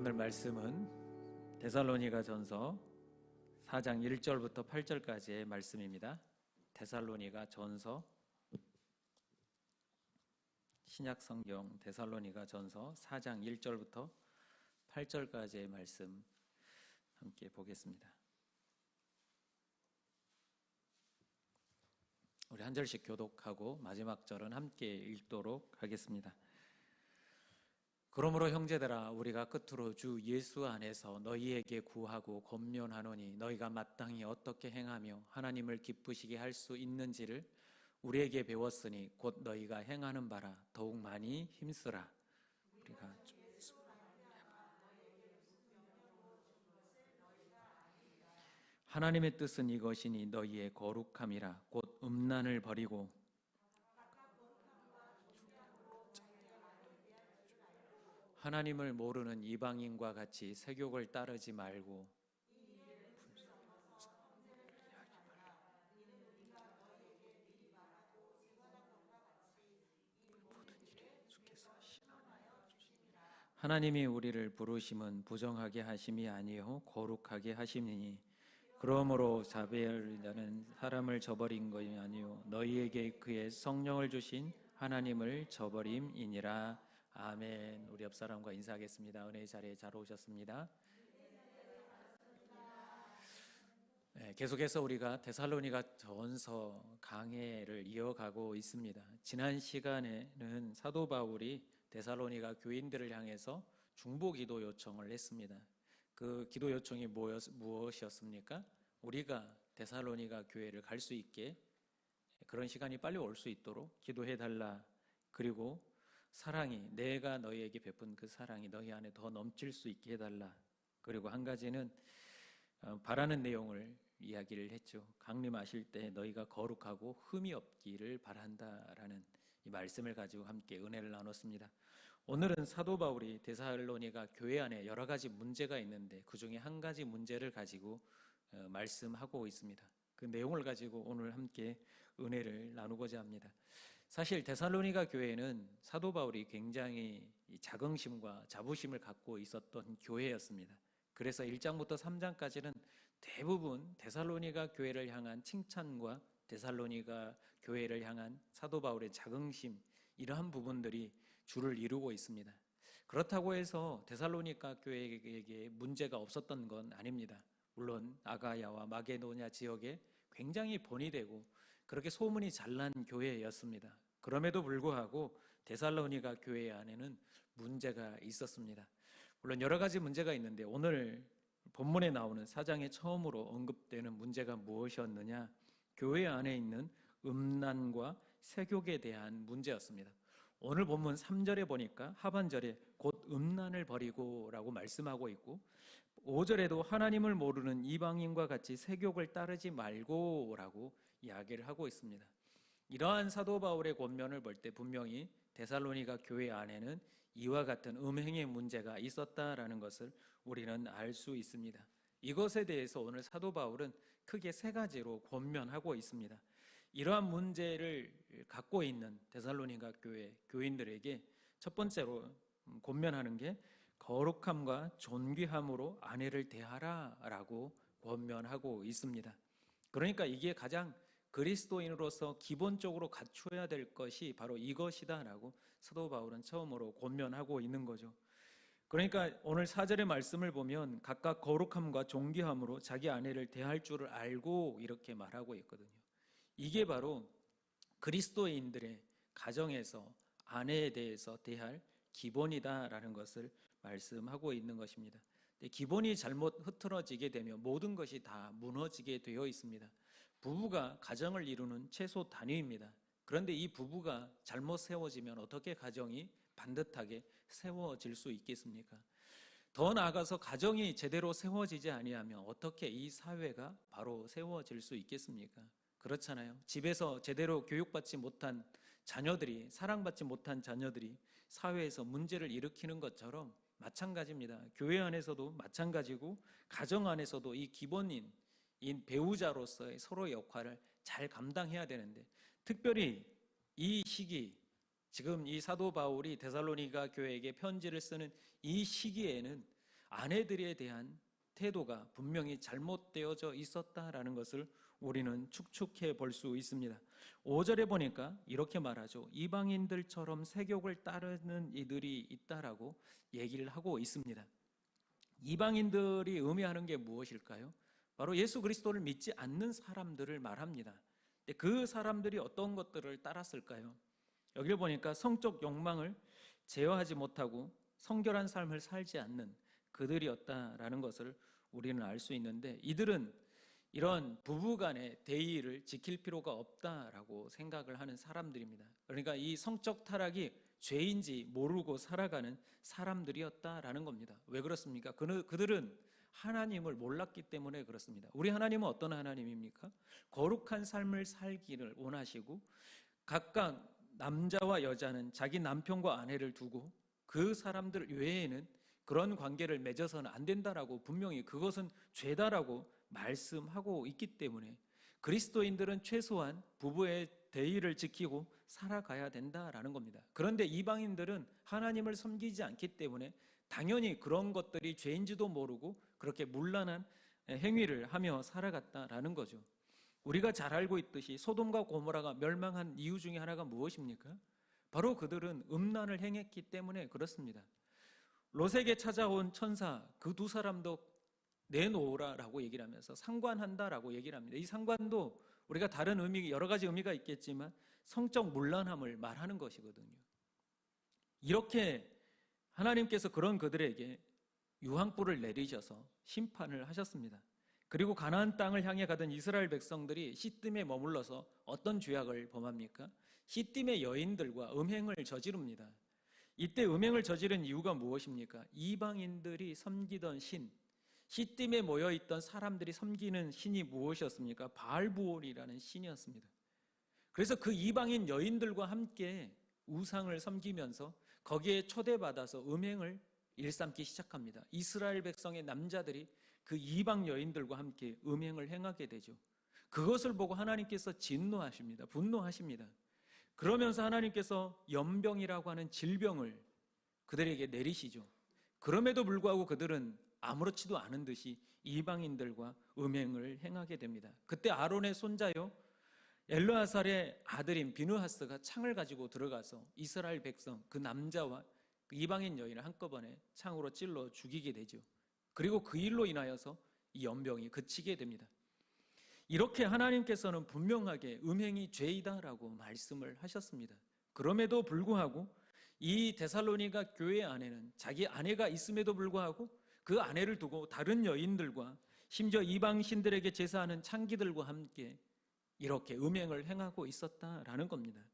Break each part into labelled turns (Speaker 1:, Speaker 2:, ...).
Speaker 1: 오늘 말씀은 데살로니가 전서 4장 1절부터 8절까지의 말씀입니다. 데살로니가 전서 신약성경 데살로니가 전서 4장 1절부터 8절까지의 말씀 함께 보겠습니다. 우리 한 절씩 교독하고 마지막 절은 함께 읽도록 하겠습니다. 그러므로 형제들아, 우리가 끝으로 주 예수 안에서 너희에게 구하고 권면하노니 너희가 마땅히 어떻게 행하며 하나님을 기쁘시게 할 수 있는지를 우리에게 배웠으니 곧 너희가 행하는 바라 더욱 많이 힘쓰라. 우리가 하나님의 뜻은 이것이니 너희의 거룩함이라. 곧 음란을 버리고 하나님을 모르는 이방인과 같이 세욕을 따르지 말고 하나님이 우리를 부르심은 부정하게 하심이 아니요 거룩하게 하심이니 그러므로 자베르는 사람을 저버린 것이 아니요 너희에게 그의 성령을 주신 하나님을 저버림이니라. 아멘. 우리 옆 사람과 인사하겠습니다. 은혜의 자리에 잘 오셨습니다. 계속해서 우리가 데살로니가 전서 강해를 이어가고 있습니다. 지난 시간에는 사도 바울이 데살로니가 교인들을 향해서 중보 기도 요청을 했습니다. 그 기도 요청이 무엇이었습니까? 우리가 데살로니가 교회를 갈 수 있게 그런 시간이 빨리 올 수 있도록 기도해달라. 그리고 사랑이, 내가 너희에게 베푼 그 사랑이 너희 안에 더 넘칠 수 있게 해달라. 그리고 한 가지는 바라는 내용을 이야기를 했죠. 강림하실 때 너희가 거룩하고 흠이 없기를 바란다라는 이 말씀을 가지고 함께 은혜를 나눴습니다. 오늘은 사도 바울이 데살로니가 교회 안에 여러 가지 문제가 있는데 그 중에 한 가지 문제를 가지고 말씀하고 있습니다. 그 내용을 가지고 오늘 함께 은혜를 나누고자 합니다. 사실 데살로니가 교회는 사도 바울이 굉장히 자긍심과 자부심을 갖고 있었던 교회였습니다. 그래서 1장부터 3장까지는 대부분 데살로니가 교회를 향한 칭찬과 데살로니가 교회를 향한 사도 바울의 자긍심, 이러한 부분들이 주를 이루고 있습니다. 그렇다고 해서 데살로니가 교회에게 문제가 없었던 건 아닙니다. 물론 아가야와 마게도냐 지역에 굉장히 번이되고 그렇게 소문이 잘난 교회였습니다. 그럼에도 불구하고 데살로니가 교회 안에는 문제가 있었습니다. 물론 여러 가지 문제가 있는데 오늘 본문에 나오는 4장에 처음으로 언급되는 문제가 무엇이었느냐? 교회 안에 있는 음란과 세욕에 대한 문제였습니다. 오늘 본문 3절에 보니까 하반절에 곧 음란을 버리고 라고 말씀하고 있고 5절에도 하나님을 모르는 이방인과 같이 세욕을 따르지 말고 라고 이야기를 하고 있습니다. 이러한 사도 바울의 권면을 볼 때 분명히 데살로니가 교회 안에는 이와 같은 음행의 문제가 있었다라는 것을 우리는 알 수 있습니다. 이것에 대해서 오늘 사도 바울은 크게 세 가지로 권면하고 있습니다. 이러한 문제를 갖고 있는 데살로니가 교회 교인들에게 첫 번째로 권면하는 게 거룩함과 존귀함으로 아내를 대하라라고 권면하고 있습니다. 그러니까 이게 가장 그리스도인으로서 기본적으로 갖춰야 될 것이 바로 이것이다라고 사도 바울은 처음으로 권면하고 있는 거죠. 그러니까 오늘 4절의 말씀을 보면 각각 거룩함과 존귀함으로 자기 아내를 대할 줄을 알고 이렇게 말하고 있거든요. 이게 바로 그리스도인들의 가정에서 아내에 대해서 대할 기본이다라는 것을 말씀하고 있는 것입니다. 기본이 잘못 흐트러지게 되면 모든 것이 다 무너지게 되어 있습니다. 부부가 가정을 이루는 최소 단위입니다. 그런데 이 부부가 잘못 세워지면 어떻게 가정이 반듯하게 세워질 수 있겠습니까? 더 나아가서 가정이 제대로 세워지지 아니하면 어떻게 이 사회가 바로 세워질 수 있겠습니까? 그렇잖아요. 집에서 제대로 교육받지 못한 자녀들이, 사랑받지 못한 자녀들이 사회에서 문제를 일으키는 것처럼 마찬가지입니다. 교회 안에서도 마찬가지고 가정 안에서도 이 기본인 이 배우자로서의 서로의 역할을 잘 감당해야 되는데 특별히 이 시기, 지금 이 사도 바울이 데살로니가 교회에게 편지를 쓰는 이 시기에는 아내들에 대한 태도가 분명히 잘못되어져 있었다라는 것을 우리는 축축해 볼 수 있습니다. 5절에 보니까 이렇게 말하죠. 이방인들처럼 세욕을 따르는 이들이 있다라고 얘기를 하고 있습니다. 이방인들이 의미하는 게 무엇일까요? 바로 예수 그리스도를 믿지 않는 사람들을 말합니다. 근데 그 사람들이 어떤 것들을 따랐을까요? 여기를 보니까 성적 욕망을 제어하지 못하고 성결한 삶을 살지 않는 그들이었다라는 것을 우리는 알 수 있는데, 이들은 이런 부부간의 대의를 지킬 필요가 없다라고 생각을 하는 사람들입니다. 그러니까 이 성적 타락이 죄인지 모르고 살아가는 사람들이었다라는 겁니다. 왜 그렇습니까? 그들은 하나님을 몰랐기 때문에 그렇습니다. 우리 하나님은 어떤 하나님입니까? 거룩한 삶을 살기를 원하시고, 각각 남자와 여자는 자기 남편과 아내를 두고 그 사람들 외에는 그런 관계를 맺어서는 안 된다라고, 분명히 그것은 죄다라고 말씀하고 있기 때문에 그리스도인들은 최소한 부부의 대의를 지키고 살아가야 된다라는 겁니다. 그런데 이방인들은 하나님을 섬기지 않기 때문에 당연히 그런 것들이 죄인지도 모르고 그렇게 문란한 행위를 하며 살아갔다라는 거죠. 우리가 잘 알고 있듯이 소돔과 고모라가 멸망한 이유 중에 하나가 무엇입니까? 바로 그들은 음란을 행했기 때문에 그렇습니다. 롯에게 찾아온 천사, 그 두 사람도 내놓으라라고 얘기를 하면서 상관한다라고 얘기를 합니다. 이 상관도 우리가 다른 의미, 여러 가지 의미가 있겠지만 성적 문란함을 말하는 것이거든요. 이렇게 하나님께서 그런 그들에게 유황불을 내리셔서 심판을 하셨습니다. 그리고 가나안 땅을 향해 가던 이스라엘 백성들이 시딤에 머물러서 어떤 죄악을 범합니까? 시딤의 여인들과 음행을 저지릅니다. 이때 음행을 저지른 이유가 무엇입니까? 이방인들이 섬기던 신, 시딤에 모여있던 사람들이 섬기는 신이 무엇이었습니까? 바알부올이라는 신이었습니다. 그래서 그 이방인 여인들과 함께 우상을 섬기면서 거기에 초대받아서 음행을 일삼기 시작합니다. 이스라엘 백성의 남자들이 그 이방 여인들과 함께 음행을 행하게 되죠. 그것을 보고 하나님께서 진노하십니다. 분노하십니다. 그러면서 하나님께서 연병이라고 하는 질병을 그들에게 내리시죠. 그럼에도 불구하고 그들은 아무렇지도 않은 듯이 이방인들과 음행을 행하게 됩니다. 그때 아론의 손자요 엘르아살의 아들인 비느하스가 창을 가지고 들어가서 이스라엘 백성 그 남자와 그 이방인 여인을 한꺼번에 창으로 찔러 죽이게 되죠. 그리고 그 일로 인하여서 이 연병이 그치게 됩니다. 이렇게 하나님께서는 분명하게 음행이 죄이다라고 말씀을 하셨습니다. 그럼에도 불구하고 이 데살로니가 교회 안에는 자기 아내가 있음에도 불구하고 그 아내를 두고 다른 여인들과 심지어 이방 신들에게 제사하는 창기들과 함께 이렇게 음행을 행하고 있었다라는 겁니다.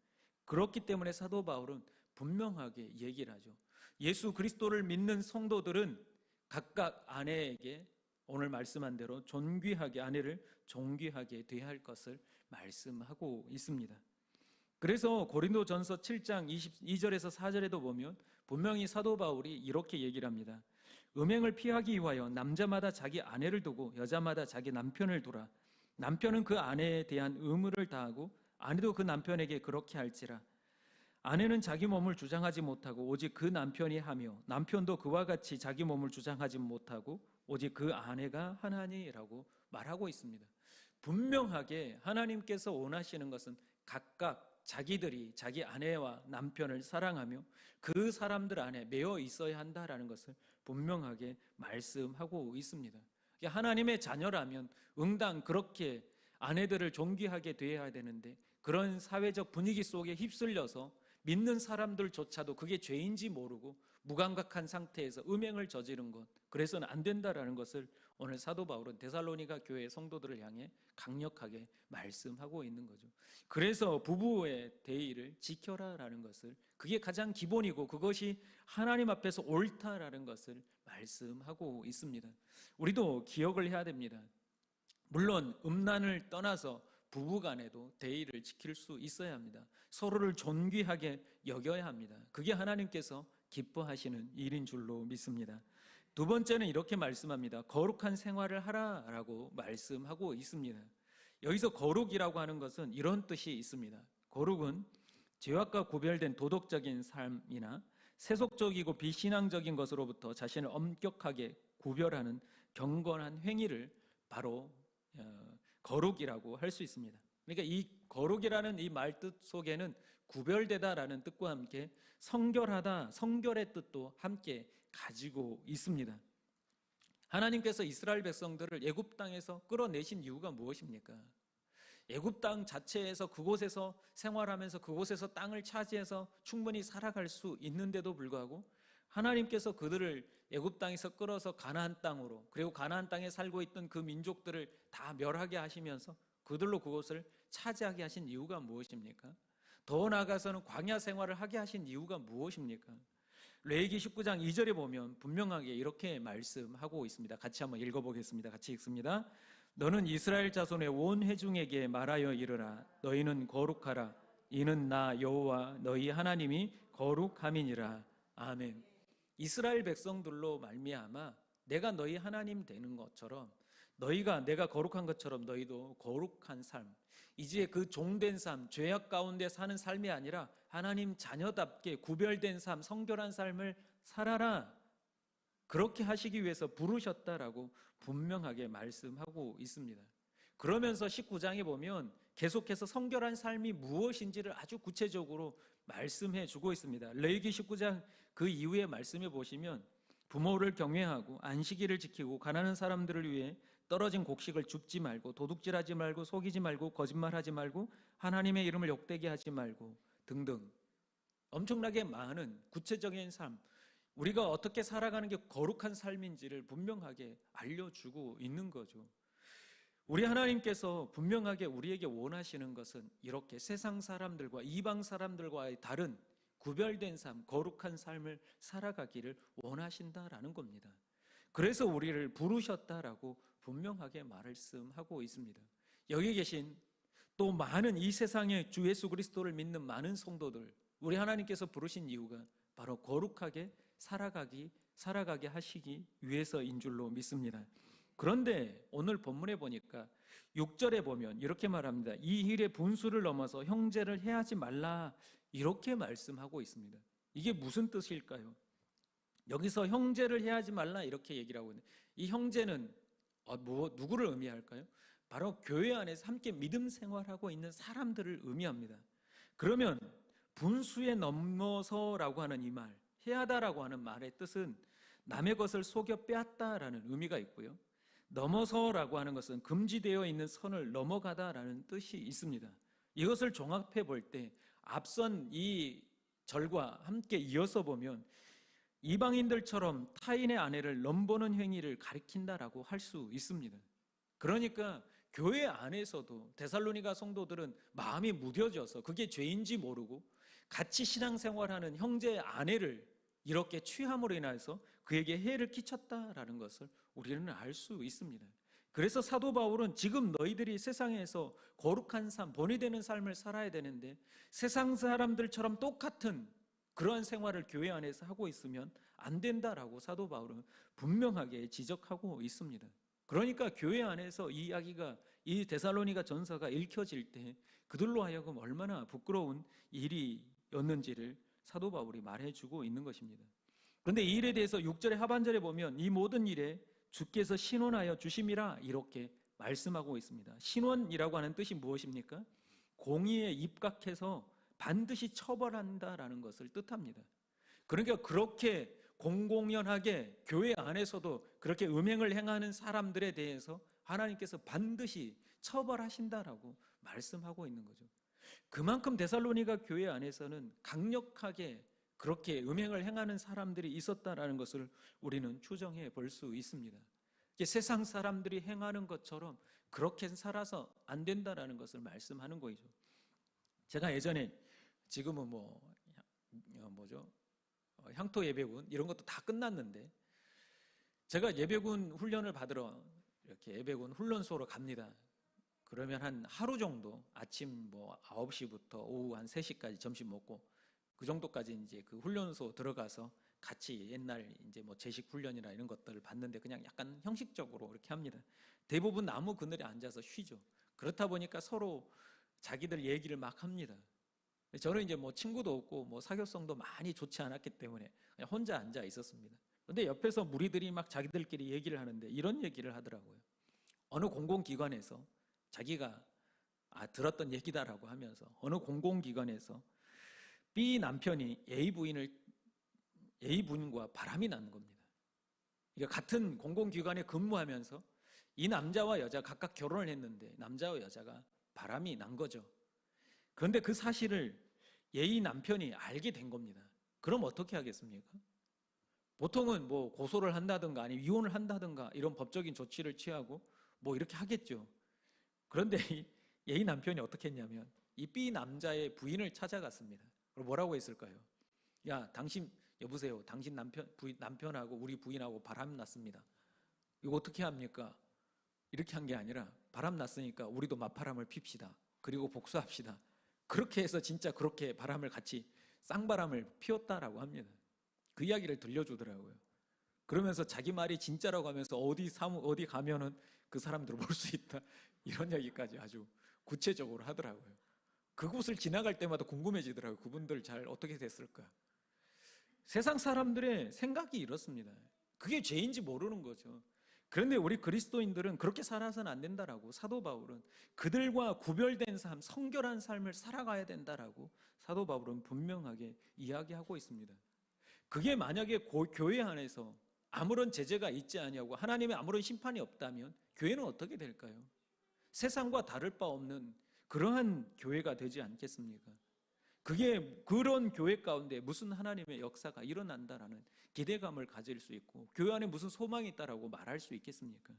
Speaker 1: 그렇기 때문에 사도 바울은 분명하게 얘기를 하죠. 예수 그리스도를 믿는 성도들은 각각 아내에게 오늘 말씀한 대로 존귀하게, 아내를 존귀하게 대할 것을 말씀하고 있습니다. 그래서 고린도전서 7장 22절에서 4절에도 보면 분명히 사도 바울이 이렇게 얘기를 합니다. 음행을 피하기 위하여 남자마다 자기 아내를 두고 여자마다 자기 남편을 두라. 남편은 그 아내에 대한 의무를 다하고 아내도 그 남편에게 그렇게 할지라. 아내는 자기 몸을 주장하지 못하고 오직 그 남편이 하며 남편도 그와 같이 자기 몸을 주장하지 못하고 오직 그 아내가 하나니라고 말하고 있습니다. 분명하게 하나님께서 원하시는 것은 각각 자기들이 자기 아내와 남편을 사랑하며 그 사람들 안에 매여 있어야 한다라는 것을 분명하게 말씀하고 있습니다. 하나님의 자녀라면 응당 그렇게 아내들을 존귀하게 대해야 되는데 그런 사회적 분위기 속에 휩쓸려서 믿는 사람들조차도 그게 죄인지 모르고 무감각한 상태에서 음행을 저지른 것, 그래서는 안 된다라는 것을 오늘 사도 바울은 데살로니가 교회 성도들을 향해 강력하게 말씀하고 있는 거죠. 그래서 부부의 대의를 지켜라라는 것을, 그게 가장 기본이고 그것이 하나님 앞에서 옳다라는 것을 말씀하고 있습니다. 우리도 기억을 해야 됩니다. 물론 음란을 떠나서 부부간에도 대의를 지킬 수 있어야 합니다. 서로를 존귀하게 여겨야 합니다. 그게 하나님께서 기뻐하시는 일인 줄로 믿습니다. 두 번째는 이렇게 말씀합니다. 거룩한 생활을 하라라고 말씀하고 있습니다. 여기서 거룩이라고 하는 것은 이런 뜻이 있습니다. 거룩은 죄악과 구별된 도덕적인 삶이나 세속적이고 비신앙적인 것으로부터 자신을 엄격하게 구별하는 경건한 행위를 바로 거룩이라고 할 수 있습니다. 그러니까 이 거룩이라는 이 말뜻 속에는 구별되다라는 뜻과 함께 성결하다, 성결의 뜻도 함께 가지고 있습니다. 하나님께서 이스라엘 백성들을 애굽 땅에서 끌어내신 이유가 무엇입니까? 애굽 땅 자체에서 그곳에서 생활하면서 그곳에서 땅을 차지해서 충분히 살아갈 수 있는데도 불구하고 하나님께서 그들을 애굽 땅에서 끌어서 가나안 땅으로, 그리고 가나안 땅에 살고 있던 그 민족들을 다 멸하게 하시면서 그들로 그곳을 차지하게 하신 이유가 무엇입니까? 더 나아가서는 광야 생활을 하게 하신 이유가 무엇입니까? 레위기 19장 2절에 보면 분명하게 이렇게 말씀하고 있습니다. 같이 한번 읽어보겠습니다. 같이 읽습니다. 너는 이스라엘 자손의 온 회중에게 말하여 이르라. 너희는 거룩하라. 이는 나 여호와 너희 하나님이 거룩함이니라. 아멘. 이스라엘 백성들로 말미암아 내가 너희 하나님 되는 것처럼, 너희가 내가 거룩한 것처럼 너희도 거룩한 삶, 이제 그 종된 삶, 죄악 가운데 사는 삶이 아니라 하나님 자녀답게 구별된 삶, 성결한 삶을 살아라. 그렇게 하시기 위해서 부르셨다라고 분명하게 말씀하고 있습니다. 그러면서 19장에 보면 계속해서 성결한 삶이 무엇인지를 아주 구체적으로 말씀해 주고 있습니다. 레위기 19장 그 이후의 말씀에 보시면 부모를 경외하고 안식일을 지키고 가난한 사람들을 위해 떨어진 곡식을 줍지 말고 도둑질하지 말고 속이지 말고 거짓말하지 말고 하나님의 이름을 욕되게 하지 말고 등등 엄청나게 많은 구체적인 삶, 우리가 어떻게 살아가는 게 거룩한 삶인지를 분명하게 알려주고 있는 거죠. 우리 하나님께서 분명하게 우리에게 원하시는 것은 이렇게 세상 사람들과 이방 사람들과의 다른 구별된 삶, 거룩한 삶을 살아가기를 원하신다라는 겁니다. 그래서 우리를 부르셨다라고 분명하게 말씀하고 있습니다. 여기 계신 또 많은 이 세상의 주 예수 그리스도를 믿는 많은 성도들, 우리 하나님께서 부르신 이유가 바로 거룩하게 살아가게 하시기 위해서인 줄로 믿습니다. 그런데 오늘 본문에 보니까 6절에 보면 이렇게 말합니다. 이 일의 분수를 넘어서 형제를 해하지 말라, 이렇게 말씀하고 있습니다. 이게 무슨 뜻일까요? 여기서 형제를 해하지 말라 이렇게 얘기를 하고 있는데, 이 형제는 누구를 의미할까요? 바로 교회 안에서 함께 믿음 생활하고 있는 사람들을 의미합니다. 그러면 분수에 넘어서라고 하는 이 말, 해하다라고 하는 말의 뜻은 남의 것을 속여 빼앗다라는 의미가 있고요, 넘어서라고 하는 것은 금지되어 있는 선을 넘어가다라는 뜻이 있습니다. 이것을 종합해 볼 때 앞선 이 절과 함께 이어서 보면 이방인들처럼 타인의 아내를 넘보는 행위를 가리킨다라고 할 수 있습니다. 그러니까 교회 안에서도 데살로니가 성도들은 마음이 무뎌져서 그게 죄인지 모르고 같이 신앙생활하는 형제의 아내를 이렇게 취함으로 인해서 그에게 해를 끼쳤다라는 것을 우리는 알 수 있습니다. 그래서 사도 바울은 지금 너희들이 세상에서 거룩한 삶, 본이 되는 삶을 살아야 되는데 세상 사람들처럼 똑같은 그러한 생활을 교회 안에서 하고 있으면 안 된다라고 사도 바울은 분명하게 지적하고 있습니다. 그러니까 교회 안에서 이 이야기가, 이 데살로니가 전서가 읽혀질 때 그들로 하여금 얼마나 부끄러운 일이었는지를 사도 바울이 말해주고 있는 것입니다. 그런데 이 일에 대해서 6절의 하반절에 보면 이 모든 일에 주께서 신원하여 주심이라 이렇게 말씀하고 있습니다. 신원이라고 하는 뜻이 무엇입니까? 공의에 입각해서 반드시 처벌한다라는 것을 뜻합니다. 그러니까 그렇게 공공연하게 교회 안에서도 그렇게 음행을 행하는 사람들에 대해서 하나님께서 반드시 처벌하신다라고 말씀하고 있는 거죠. 그만큼 데살로니가 교회 안에서는 강력하게 그렇게 음행을 행하는 사람들이 있었다라는 것을 우리는 추정해 볼 수 있습니다. 세상 사람들이 행하는 것처럼 그렇게 살아서 안 된다라는 것을 말씀하는 거죠. 제가 예전에, 지금은 향토 예배군 이런 것도 다 끝났는데, 제가 예배군 훈련을 받으러 이렇게 예배군 훈련소로 갑니다. 그러면 한 하루 정도 아침 9시부터 오후 한 3시까지 점심 먹고 그 정도까지 이제 그 훈련소 들어가서 같이 옛날 이제 제식 훈련이나 이런 것들을 받는데 그냥 약간 형식적으로 이렇게 합니다. 대부분 나무 그늘에 앉아서 쉬죠. 그렇다 보니까 서로 자기들 얘기를 막 합니다. 저는 이제 뭐 친구도 없고 뭐 사교성도 많이 좋지 않았기 때문에 그냥 혼자 앉아 있었습니다. 근데 옆에서 무리들이 막 자기들끼리 얘기를 하는데 이런 얘기를 하더라고요. 어느 공공기관에서 자기가 들었던 얘기다라고 하면서 어느 공공기관에서 B 남편이 A 부인과 바람이 나는 겁니다. 그러니까 같은 공공기관에 근무하면서 이 남자와 여자 각각 결혼을 했는데 남자와 여자가 바람이 난 거죠. 그런데 그 사실을 A 남편이 알게 된 겁니다. 그럼 어떻게 하겠습니까? 보통은 뭐 고소를 한다든가 아니면 이혼을 한다든가 이런 법적인 조치를 취하고 뭐 이렇게 하겠죠. 그런데 이 A 남편이 어떻게 했냐면 이 B 남자의 부인을 찾아갔습니다. 그리고 뭐라고 했을까요? 야, 당신 여보세요. 당신 남편하고 우리 부인하고 바람 났습니다. 이거 어떻게 합니까? 이렇게 한 게 아니라 바람 났으니까 우리도 맞바람을 핍시다. 그리고 복수합시다. 그렇게 해서 진짜 그렇게 바람을 같이 쌍바람을 피웠다라고 합니다. 그 이야기를 들려주더라고요. 그러면서 자기 말이 진짜라고 하면서 어디 가면은 그 사람들을 볼 수 있다. 이런 얘기까지 아주 구체적으로 하더라고요. 그곳을 지나갈 때마다 궁금해지더라고요. 그분들 잘 어떻게 됐을까? 세상 사람들의 생각이 이렇습니다. 그게 죄인지 모르는 거죠. 그런데 우리 그리스도인들은 그렇게 살아서는 안 된다라고 사도 바울은 그들과 구별된 삶, 성결한 삶을 살아가야 된다라고 사도 바울은 분명하게 이야기하고 있습니다. 그게 만약에 교회 안에서 아무런 제재가 있지 아니하고 하나님의 아무런 심판이 없다면 교회는 어떻게 될까요? 세상과 다를 바 없는 그러한 교회가 되지 않겠습니까? 그런 교회 가운데 무슨 하나님의 역사가 일어난다라는 기대감을 가질 수 있고 교회 안에 무슨 소망이 있다라고 말할 수 있겠습니까?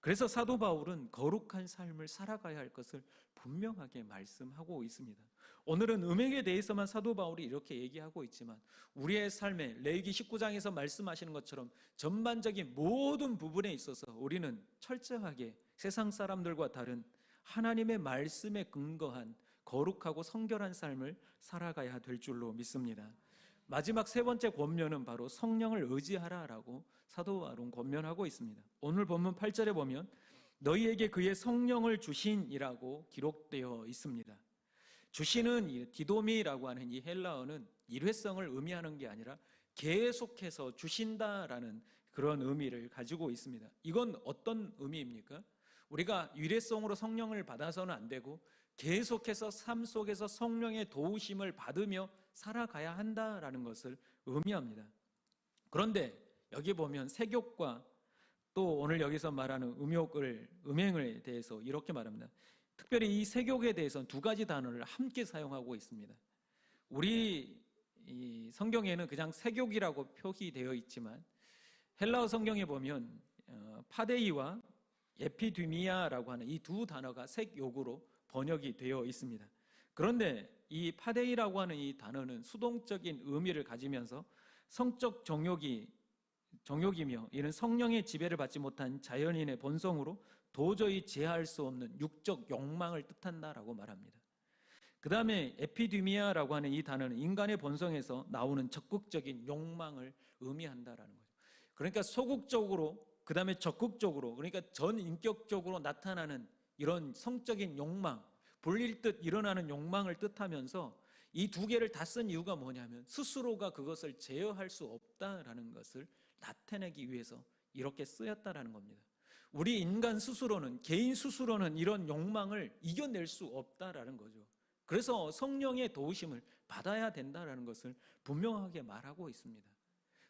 Speaker 1: 그래서 사도 바울은 거룩한 삶을 살아가야 할 것을 분명하게 말씀하고 있습니다. 오늘은 음행에 대해서만 사도 바울이 이렇게 얘기하고 있지만 우리의 삶에 레위기 19장에서 말씀하시는 것처럼 전반적인 모든 부분에 있어서 우리는 철저하게 세상 사람들과 다른 하나님의 말씀에 근거한 거룩하고 성결한 삶을 살아가야 될 줄로 믿습니다. 마지막 세 번째 권면은 바로 성령을 의지하라라고 사도 바울은 권면하고 있습니다. 오늘 본문 8절에 보면 너희에게 그의 성령을 주신이라고 기록되어 있습니다. 주신은 디도미라고 하는 이 헬라어는 일회성을 의미하는 게 아니라 계속해서 주신다라는 그런 의미를 가지고 있습니다. 이건 어떤 의미입니까? 우리가 일회성으로 성령을 받아서는 안 되고 계속해서 삶 속에서 성령의 도우심을 받으며 살아가야 한다라는 것을 의미합니다. 그런데 여기 보면 세욕과 또 오늘 여기서 말하는 음행에 대해서 이렇게 말합니다. 특별히 이 세욕에 대해서는 두 가지 단어를 함께 사용하고 있습니다. 우리 이 성경에는 그냥 세욕이라고 표기되어 있지만 헬라어 성경에 보면 파데이와 에피디미아라고 하는 이 두 단어가 색욕으로 번역이 되어 있습니다. 그런데 이 파데이라고 하는 이 단어는 수동적인 의미를 가지면서 성적 정욕이며 이는 성령의 지배를 받지 못한 자연인의 본성으로 도저히 제어할 수 없는 육적 욕망을 뜻한다라고 말합니다. 그 다음에 에피디미아라고 하는 이 단어는 인간의 본성에서 나오는 적극적인 욕망을 의미한다라는 거죠. 그러니까 소극적으로 그 다음에 적극적으로 그러니까 전인격적으로 나타나는 이런 성적인 욕망, 불릴 듯 일어나는 욕망을 뜻하면서 이 두 개를 다 쓴 이유가 뭐냐면 스스로가 그것을 제어할 수 없다라는 것을 나타내기 위해서 이렇게 쓰였다라는 겁니다. 우리 인간 스스로는, 개인 스스로는 이런 욕망을 이겨낼 수 없다라는 거죠. 그래서 성령의 도우심을 받아야 된다라는 것을 분명하게 말하고 있습니다.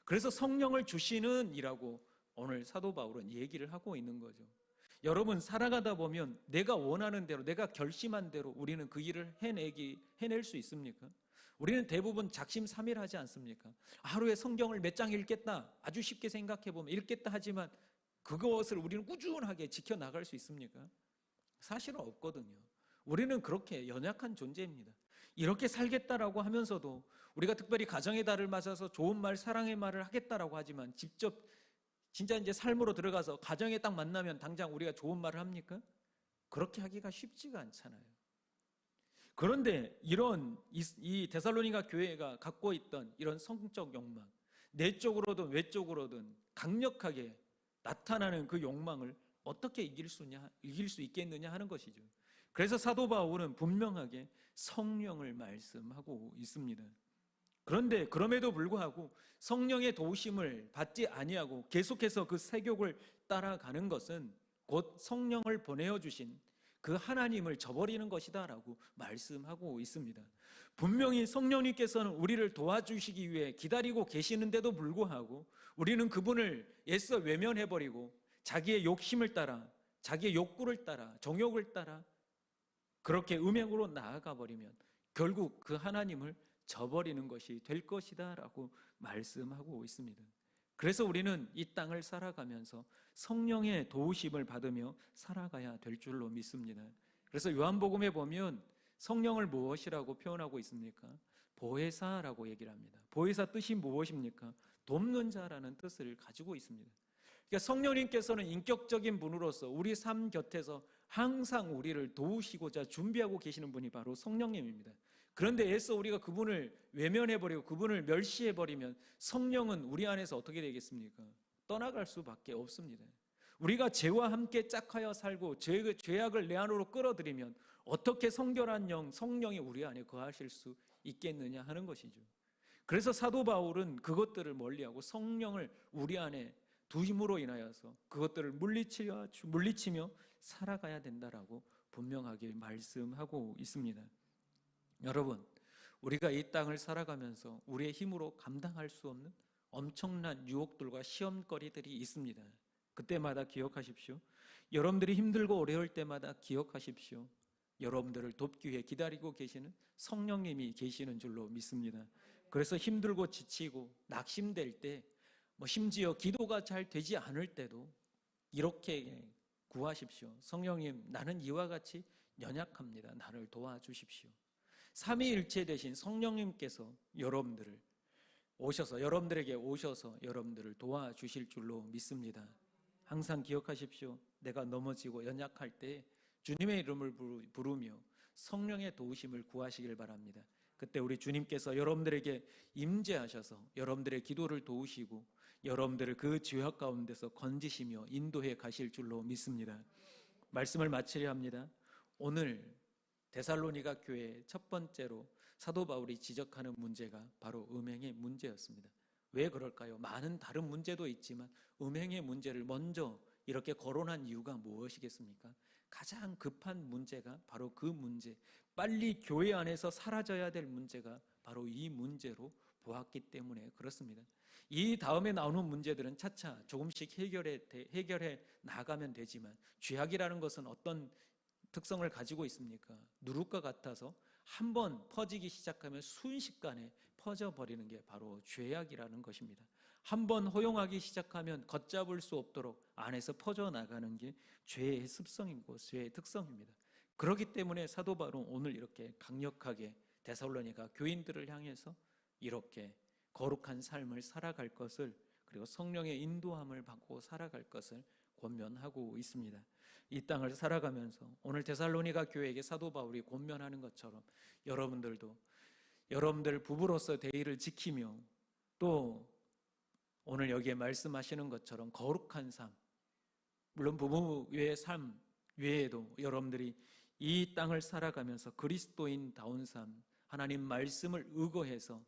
Speaker 1: 그래서 성령을 주시는 이라고 오늘 사도 바울은 얘기를 하고 있는 거죠. 여러분 살아가다 보면 내가 원하는 대로 내가 결심한 대로 우리는 그 일을 해낼 수 있습니까? 우리는 대부분 작심삼일하지 않습니까? 하루에 성경을 몇 장 읽겠다 아주 쉽게 생각해 보면 읽겠다 하지만 그것을 우리는 꾸준하게 지켜나갈 수 있습니까? 사실은 없거든요. 우리는 그렇게 연약한 존재입니다. 이렇게 살겠다라고 하면서도 우리가 특별히 가정의 달을 맞아서 좋은 말, 사랑의 말을 하겠다라고 하지만 직접 진짜 이제 삶으로 들어가서 가정에 딱 만나면 당장 우리가 좋은 말을 합니까? 그렇게 하기가 쉽지가 않잖아요. 그런데 이 데살로니가 교회가 갖고 있던 이런 성적 욕망, 내적으로든 외적으로든 강력하게 나타나는 그 욕망을 어떻게 이길 수 있겠느냐 하는 것이죠. 그래서 사도 바울은 분명하게 성령을 말씀하고 있습니다. 그런데 그럼에도 불구하고 성령의 도우심을 받지 아니하고 계속해서 그 세욕을 따라가는 것은 곧 성령을 보내어 주신 그 하나님을 저버리는 것이다라고 말씀하고 있습니다. 분명히 성령님께서는 우리를 도와주시기 위해 기다리고 계시는데도 불구하고 우리는 그분을 애써 외면해버리고 자기의 욕심을 따라, 자기의 욕구를 따라, 정욕을 따라 그렇게 음행으로 나아가 버리면 결국 그 하나님을 저버리는 것이 될 것이다 라고 말씀하고 있습니다. 그래서 우리는 이 땅을 살아가면서 성령의 도우심을 받으며 살아가야 될 줄로 믿습니다. 그래서 요한복음에 보면 성령을 무엇이라고 표현하고 있습니까? 보혜사라고 얘기를 합니다. 보혜사 뜻이 무엇입니까? 돕는 자라는 뜻을 가지고 있습니다. 그러니까 성령님께서는 인격적인 분으로서 우리 삶 곁에서 항상 우리를 도우시고자 준비하고 계시는 분이 바로 성령님입니다. 그런데 애써 우리가 그분을 외면해버리고 그분을 멸시해버리면 성령은 우리 안에서 어떻게 되겠습니까? 떠나갈 수밖에 없습니다. 우리가 죄와 함께 짝하여 살고 죄악을 내 안으로 끌어들이면 어떻게 성결한 영, 성령이 우리 안에 거하실 수 있겠느냐 하는 것이죠. 그래서 사도 바울은 그것들을 멀리하고 성령을 우리 안에 두심으로 인하여서 그것들을 물리치며 살아가야 된다라고 분명하게 말씀하고 있습니다. 여러분, 우리가 이 땅을 살아가면서 우리의 힘으로 감당할 수 없는 엄청난 유혹들과 시험거리들이 있습니다. 그때마다 기억하십시오. 여러분들이 힘들고 어려울 때마다 기억하십시오. 여러분들을 돕기 위해 기다리고 계시는 성령님이 계시는 줄로 믿습니다. 그래서 힘들고 지치고 낙심될 때, 심지어 기도가 잘 되지 않을 때도 이렇게 구하십시오. 성령님, 나는 이와 같이 연약합니다. 나를 도와주십시오. 삼위일체 되신 성령님께서 여러분들에게 오셔서 여러분들을 도와주실 줄로 믿습니다. 항상 기억하십시오. 내가 넘어지고 연약할 때 주님의 이름을 부르며 성령의 도우심을 구하시길 바랍니다. 그때 우리 주님께서 여러분들에게 임재하셔서 여러분들의 기도를 도우시고 여러분들을 그 죄악 가운데서 건지시며 인도해 가실 줄로 믿습니다. 말씀을 마치려 합니다. 오늘 데살로니가 교회의 첫 번째로 사도 바울이 지적하는 문제가 바로 음행의 문제였습니다. 왜 그럴까요? 많은 다른 문제도 있지만 음행의 문제를 먼저 이렇게 거론한 이유가 무엇이겠습니까? 가장 급한 문제가 바로 그 문제, 빨리 교회 안에서 사라져야 될 문제가 바로 이 문제로 보았기 때문에 그렇습니다. 이 다음에 나오는 문제들은 차차 조금씩 해결해 나가면 되지만 죄악이라는 것은 어떤 특성을 가지고 있습니까? 누룩과 같아서 한번 퍼지기 시작하면 순식간에 퍼져버리는 게 바로 죄악이라는 것입니다. 한번 허용하기 시작하면 걷잡을 수 없도록 안에서 퍼져나가는 게 죄의 습성이고 죄의 특성입니다. 그렇기 때문에 사도 바울은 오늘 이렇게 강력하게 데살로니가 교인들을 향해서 이렇게 거룩한 삶을 살아갈 것을, 그리고 성령의 인도함을 받고 살아갈 것을 권면하고 있습니다. 이 땅을 살아가면서 오늘 데살로니가 교회에게 사도 바울이 권면하는 것처럼 여러분들도 여러분들 부부로서 대의를 지키며 또 오늘 여기에 말씀하시는 것처럼 거룩한 삶, 물론 부부의 삶 외에도 여러분들이 이 땅을 살아가면서 그리스도인다운 삶, 하나님 말씀을 의거해서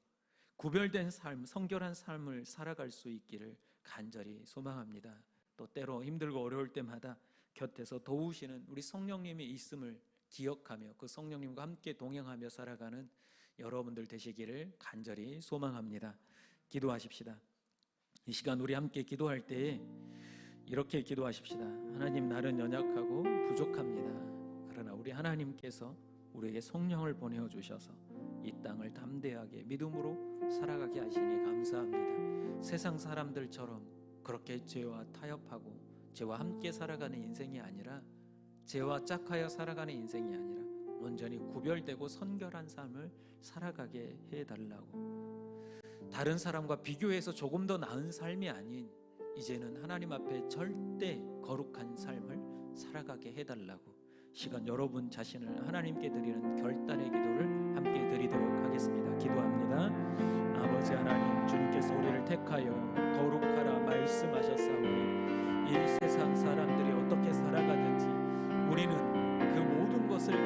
Speaker 1: 구별된 삶, 성결한 삶을 살아갈 수 있기를 간절히 소망합니다. 또 때로 힘들고 어려울 때마다 곁에서 도우시는 우리 성령님이 있음을 기억하며 그 성령님과 함께 동행하며 살아가는 여러분들 되시기를 간절히 소망합니다. 기도하십시다. 이 시간 우리 함께 기도할 때에 이렇게 기도하십시다. 하나님, 나는 연약하고 부족합니다. 그러나 우리 하나님께서 우리에게 성령을 보내어 주셔서 이 땅을 담대하게 믿음으로 살아가게 하시니 감사합니다. 세상 사람들처럼 그렇게 죄와 타협하고 죄와 함께 살아가는 인생이 아니라, 죄와 짝하여 살아가는 인생이 아니라 온전히 구별되고 선결한 삶을 살아가게 해달라고, 다른 사람과 비교해서 조금 더 나은 삶이 아닌 이제는 하나님 앞에 절대 거룩한 삶을 살아가게 해달라고 시간 여러분 자신을 하나님께 드리는 결단의 기도를 함께 드리도록 하겠습니다. 기도합니다. 아버지 하나님, 주님께서 우리를 택하여 거룩하라 말씀하셨사오니 이 세상 사람들이 어떻게 살아가든지 우리는 그 모든 것을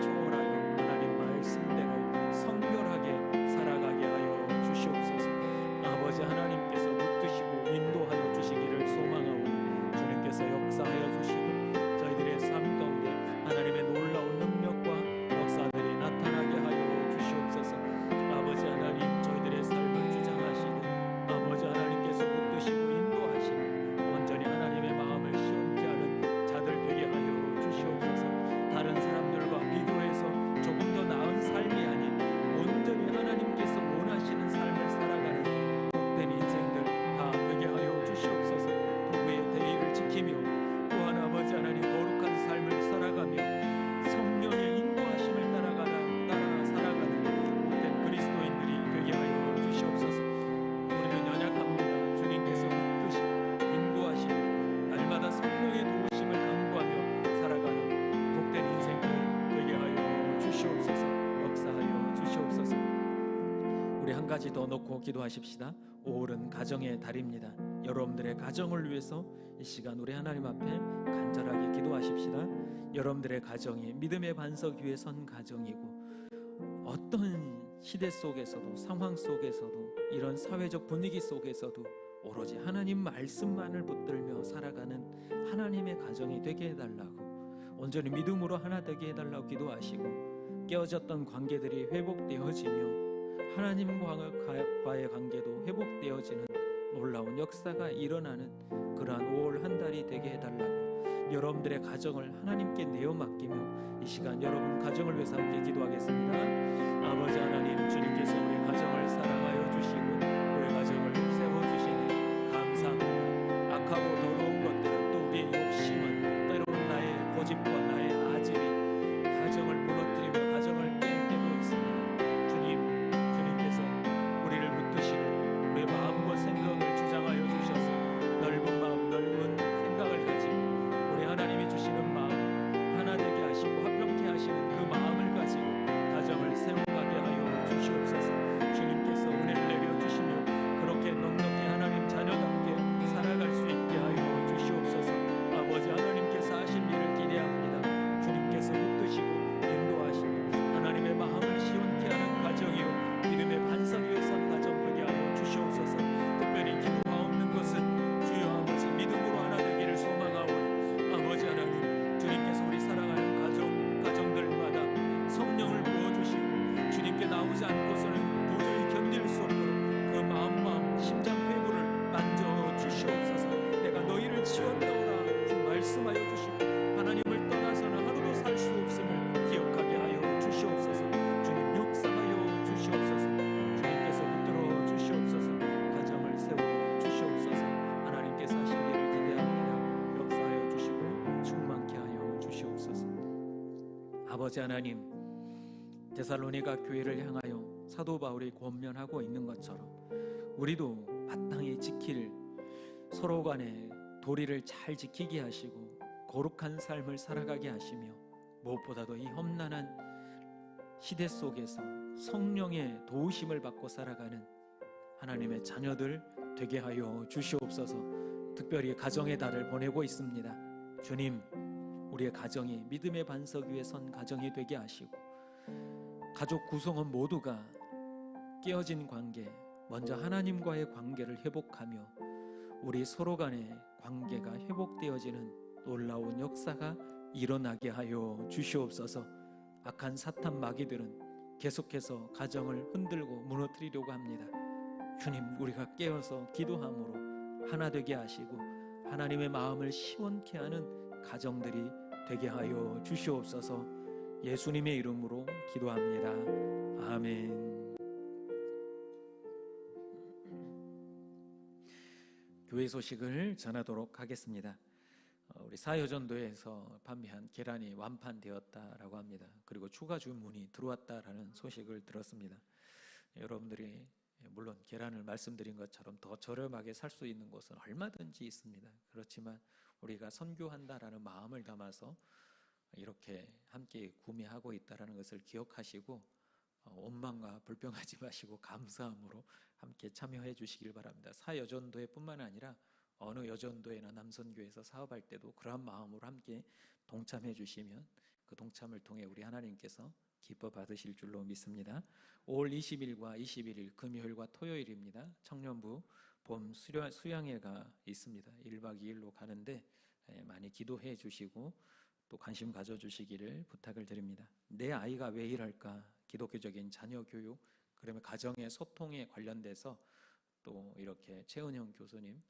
Speaker 1: 가지 더 놓고 기도하십시다. 5월은 가정의 달입니다. 여러분들의 가정을 위해서 이 시간 우리 하나님 앞에 간절하게 기도하십시다. 여러분들의 가정이 믿음의 반석 위에 선 가정이고, 어떤 시대 속에서도, 상황 속에서도, 이런 사회적 분위기 속에서도 오로지 하나님 말씀만을 붙들며 살아가는 하나님의 가정이 되게 해달라고, 온전히 믿음으로 하나 되게 해달라고 기도하시고, 깨어졌던 관계들이 회복되어지며 하나님과의 관계도 회복되어지는 놀라운 역사가 일어나는 그러한 5월 한 달이 되게 해달라고, 여러분들의 가정을 하나님께 내어 맡기며 이 시간 여러분 가정을 위해서 함께 기도하겠습니다. 아버지 하나님, 주님께서 우리 가정을 사랑하여 주시고 우리 가정을 세워주시니 감사합니다. 악하고 더러운 것들은, 또 우리의 욕심은, 때로는 나의 고집과 나의 아질이 가정을 무너뜨리며 가정을 깰 때도 있습니다. 주님께서 우리를 붙드시고 우리의 마음과 생각을 주장하여 주셔서 넓은 마음, 넓은 생각을 가지고 우리 하나님이 주시는 마음 하나 되게 하시고 화평케 하시는 그 마음을 가지고 가정을 세워가게 하여 주시옵소서. 주님께서 은혜를 내려주시며 그렇게 넉넉히 하나님 자녀답게 살아갈 수 있게 하여 주시옵소서. 아버지 하나님께서 하실 일을 기대합니다. 주님께서 붙드시고 인도하시고 하나님의 마음을 시원케 하는 가정이요 믿음의 반석 위에 선 가정 되게 하여 주시옵소서. 특별히 기도가 없는 것은 주여 아버지 믿음으로 하나 되기를 소망하오니, 아버지 하나님, 주님께서 우리 사랑하는 가정들마다 성령을 부어주시고 주님께 나오지 않고서는 도저히 견딜 수 없는 그 마음 심장폐부를 만져주시옵소서. 내가 너희를 지원하오라 주 말씀하여 주시고 하나님을 떠나서는 하루도 살 수 없음을 기억하게 하여 주시옵소서. 주님 역사하여 주시옵소서. 주님께서 붙들어 주시옵소서. 가정을 세워 주시옵소서. 하나님께서 하실 일을 기대합니다. 역사하여 주시고 충만케 하여 주시옵소서. 아버지 하나님, 데살로니가 교회를 향하여 사도 바울이 권면하고 있는 것처럼 우리도 마땅히 지킬 서로 간의 도리를 잘 지키게 하시고 거룩한 삶을 살아가게 하시며, 무엇보다도 이 험난한 시대 속에서 성령의 도우심을 받고 살아가는 하나님의 자녀들 되게 하여 주시옵소서. 특별히 가정의 달을 보내고 있습니다. 주님, 우리의 가정이 믿음의 반석 위에 선 가정이 되게 하시고, 가족 구성원 모두가 깨어진 관계, 먼저 하나님과의 관계를 회복하며 우리 서로 간의 관계가 회복되어지는 놀라운 역사가 일어나게 하여 주시옵소서. 악한 사탄 마귀들은 계속해서 가정을 흔들고 무너뜨리려고 합니다. 주님, 우리가 깨어서 기도함으로 하나 되게 하시고 하나님의 마음을 시원케 하는 가정들이 되게 하여 주시옵소서. 예수님의 이름으로 기도합니다. 아멘. 교회 소식을 전하도록 하겠습니다. 우리 사여전도에서 판매한 계란이 완판되었다라고 합니다. 그리고 추가 주문이 들어왔다라는 소식을 들었습니다. 여러분들이 물론 계란을 말씀드린 것처럼 더 저렴하게 살 수 있는 곳은 얼마든지 있습니다. 그렇지만 우리가 선교한다라는 마음을 담아서 이렇게 함께 구매하고 있다는 것을 기억하시고 원망과 불평하지 마시고 감사함으로 함께 참여해 주시길 바랍니다. 사여전도회 뿐만 아니라 어느 여전도회나 남선교회에서 사업할 때도 그러한 마음으로 함께 동참해 주시면 그 동참을 통해 우리 하나님께서 기뻐 받으실 줄로 믿습니다. 5월 20일과 21일 금요일과 토요일입니다. 청년부 봄 수양회가 있습니다. 1박 2일로 가는데 많이 기도해 주시고 또 관심 가져주시기를 부탁을 드립니다. 내 아이가 왜 이럴까? 기독교적인 자녀 교육, 그러면 가정의 소통에 관련돼서 또 이렇게 최은영 교수님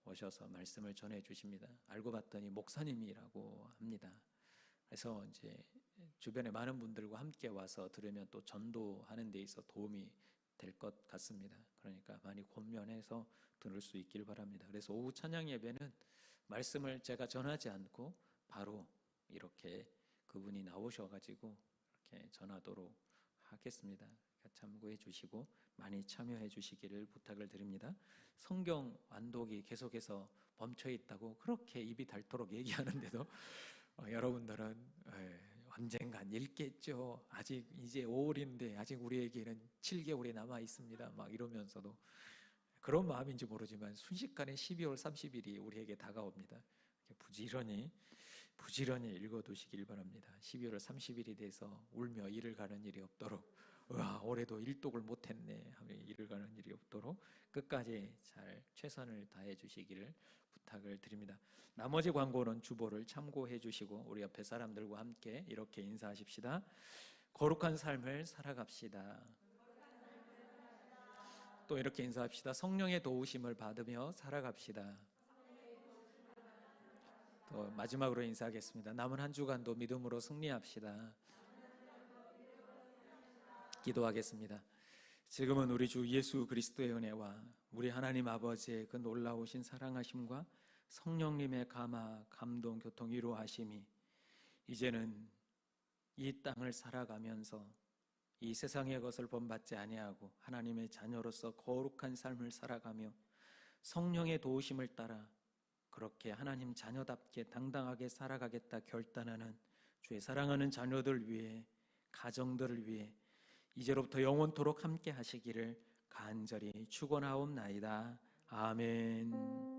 Speaker 1: 오셔서 말씀을 전해 주십니다. 알고 봤더니 목사님이라고 합니다. 그래서 이제 주변에 많은 분들과 함께 와서 들으면 또 전도하는 데 있어 도움이 될 것 같습니다. 그러니까 많이 권면해서 들을 수 있길 바랍니다. 그래서 오후 찬양 예배는 말씀을 제가 전하지 않고 바로 이렇게 그분이 나오셔가지고 이렇게 전하도록 하겠습니다. 참고해 주시고 많이 참여해 주시기를 부탁을 드립니다. 성경 완독이 계속해서 멈춰 있다고 그렇게 입이 닳도록 얘기하는데도 여러분들은 언젠간 읽겠죠. 아직 이제 5월인데 아직 우리에게는 7개월이 남아 있습니다. 막 이러면서도 그런 마음인지 모르지만 순식간에 12월 30일이 우리에게 다가옵니다. 부지런히 읽어두시길 바랍니다. 12월 30일이 돼서 울며 일을 가는 일이 없도록, 와, 올해도 일독을 못했네 하며 일을 가는 일이 없도록 끝까지 잘 최선을 다해 주시기를 부탁을 드립니다. 나머지 광고는 주보를 참고해 주시고 우리 옆에 사람들과 함께 이렇게 인사하십시다. 거룩한 삶을 살아갑시다. 또 이렇게 인사합시다. 성령의 도우심을 받으며 살아갑시다. 또 마지막으로 인사하겠습니다. 남은 한 주간도 믿음으로 승리합시다. 기도하겠습니다. 지금은 우리 주 예수 그리스도의 은혜와 우리 하나님 아버지의 그 놀라우신 사랑하심과 성령님의 감화, 감동, 교통, 위로하심이 이제는 이 땅을 살아가면서 이 세상의 것을 본받지 아니하고 하나님의 자녀로서 거룩한 삶을 살아가며 성령의 도우심을 따라 그렇게 하나님 자녀답게 당당하게 살아가겠다 결단하는 주의 사랑하는 자녀들 위해, 가정들을 위해 이제로부터 영원토록 함께 하시기를 간절히 축원하옵나이다. 아멘.